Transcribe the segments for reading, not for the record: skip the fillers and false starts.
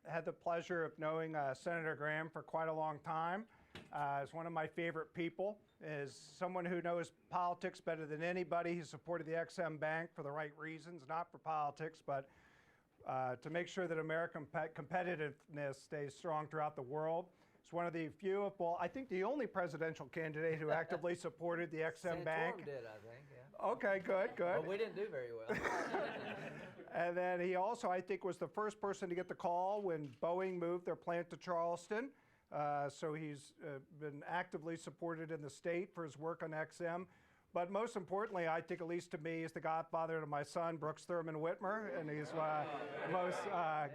had the pleasure of knowing Senator Graham for quite a long time. Is one of my favorite people, is someone who knows politics better than anybody. He supported the EXIM Bank for the right reasons, not for politics, but to make sure that American competitiveness stays strong throughout the world. He's one of the few, well, I think the only presidential candidate who actively supported the EXIM Bank. Did, I think, yeah. Okay, good. But we didn't do very well. And then he also, I think, was the first person to get the call when Boeing moved their plant to Charleston. So he's been actively supported in the state for his work on EXIM. But most importantly, I think, at least to me, he's the godfather to my son, Brooks Thurman Whitmer, and he's the most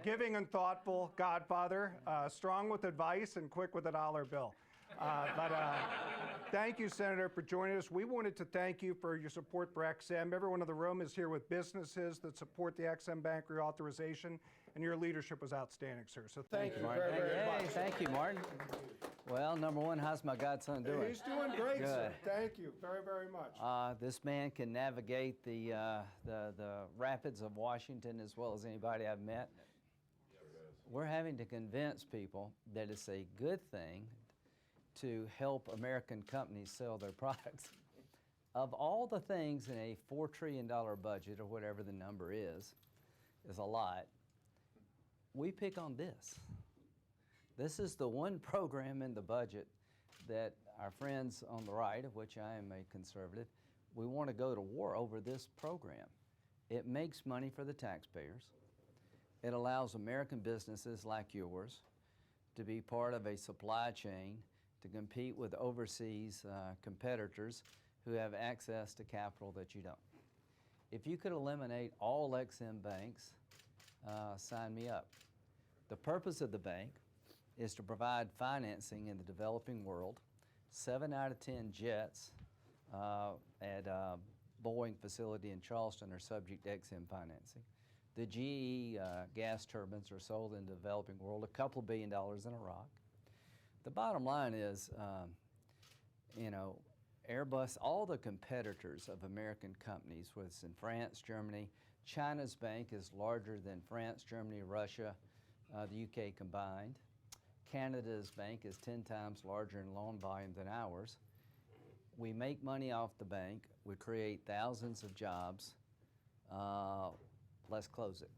giving and thoughtful godfather, strong with advice and quick with a dollar bill. Thank you, Senator, for joining us. We wanted to thank you for your support for EXIM. Everyone in the room is here with businesses that support the EXIM Bank reauthorization, and your leadership was outstanding, sir. So thank you very, very much. Thank you, Martin. Well, number one, how's my godson doing? He's doing great, sir. Thank you very, very much. This man can navigate the rapids of Washington as well as anybody I've met. We're having to convince people that it's a good thing to help American companies sell their products. Of all the things in a $4 trillion budget, or whatever the number is a lot, we pick on this. This is the one program in the budget that our friends on the right, of which I am a conservative, we want to go to war over this program. It makes money for the taxpayers. It allows American businesses like yours to be part of a supply chain to compete with overseas competitors who have access to capital that you don't. If you could eliminate all EXIM banks, sign me up. The purpose of the bank is to provide financing in the developing world. 7 out of 10 jets at Boeing facility in Charleston are subject to EXIM financing. The GE gas turbines are sold in the developing world, a couple of $1 billion in Iraq. The bottom line is, Airbus, all the competitors of American companies, whether it's in France, Germany, China's bank is larger than France, Germany, Russia, the UK combined. Canada's bank is 10 times larger in loan volume than ours. We make money off the bank. We create thousands of jobs. Let's close it.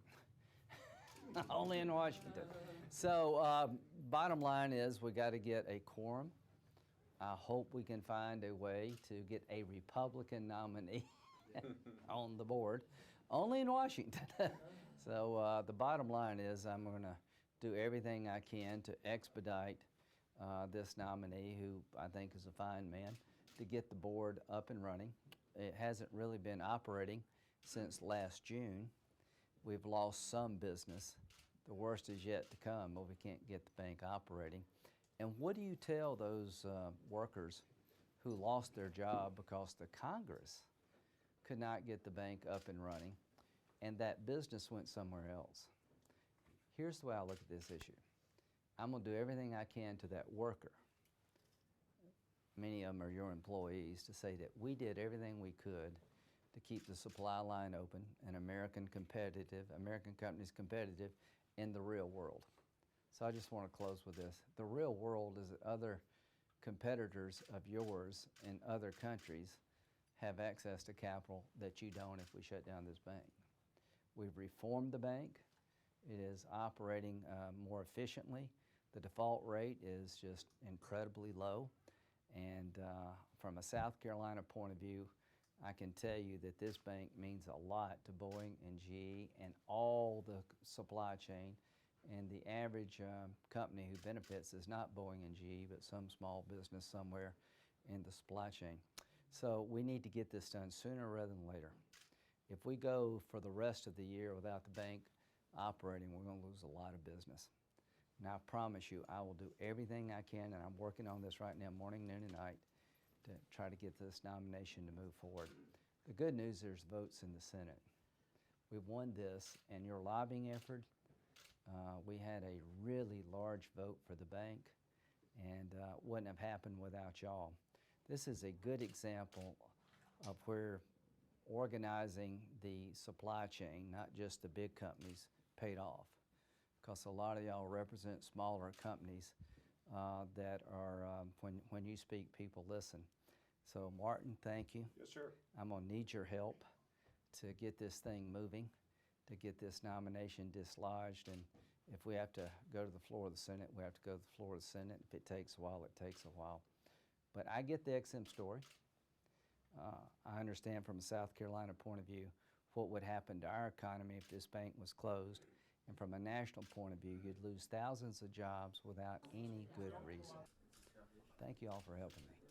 Only in Washington. So bottom line is we got to get a quorum. I hope we can find a way to get a Republican nominee on the board. Only in Washington. So the bottom line is I'm going to do everything I can to expedite this nominee, who I think is a fine man, to get the board up and running. It hasn't really been operating since last June. We've lost some business. The worst is yet to come, but we can't get the bank operating. And what do you tell those workers who lost their job because the Congress could not get the bank up and running and that business went somewhere else? Here's the way I look at this issue. I'm going to do everything I can to that worker. Many of them are your employees, to say that we did everything we could to keep the supply line open and American companies competitive in the real world. So I just want to close with this. The real world is that other competitors of yours in other countries have access to capital that you don't if we shut down this bank. We've reformed the bank. It is operating more efficiently. The default rate is just incredibly low. And from a South Carolina point of view, I can tell you that this bank means a lot to Boeing and GE and all the supply chain. And the average company who benefits is not Boeing and GE, but some small business somewhere in the supply chain. So we need to get this done sooner rather than later. If we go for the rest of the year without the bank operating, we're going to lose a lot of business. And I promise you, I will do everything I can, and I'm working on this right now, morning, noon, and night, to try to get this nomination to move forward. The good news, there's votes in the Senate. We've won this, and your lobbying effort, we had a really large vote for the bank, and wouldn't have happened without y'all. This is a good example of where organizing the supply chain, not just the big companies, paid off. because a lot of y'all represent smaller companies that are, when you speak, people listen. So Martin, thank you. Yes, sir. I'm gonna need your help to get this thing moving, to get this nomination dislodged, and if we have to go to the floor of the Senate, we have to go to the floor of the Senate. If it takes a while, it takes a while. But I get the XM story. I understand from a South Carolina point of view what would happen to our economy if this bank was closed. And from a national point of view, you'd lose thousands of jobs without any good reason. Thank you all for helping me.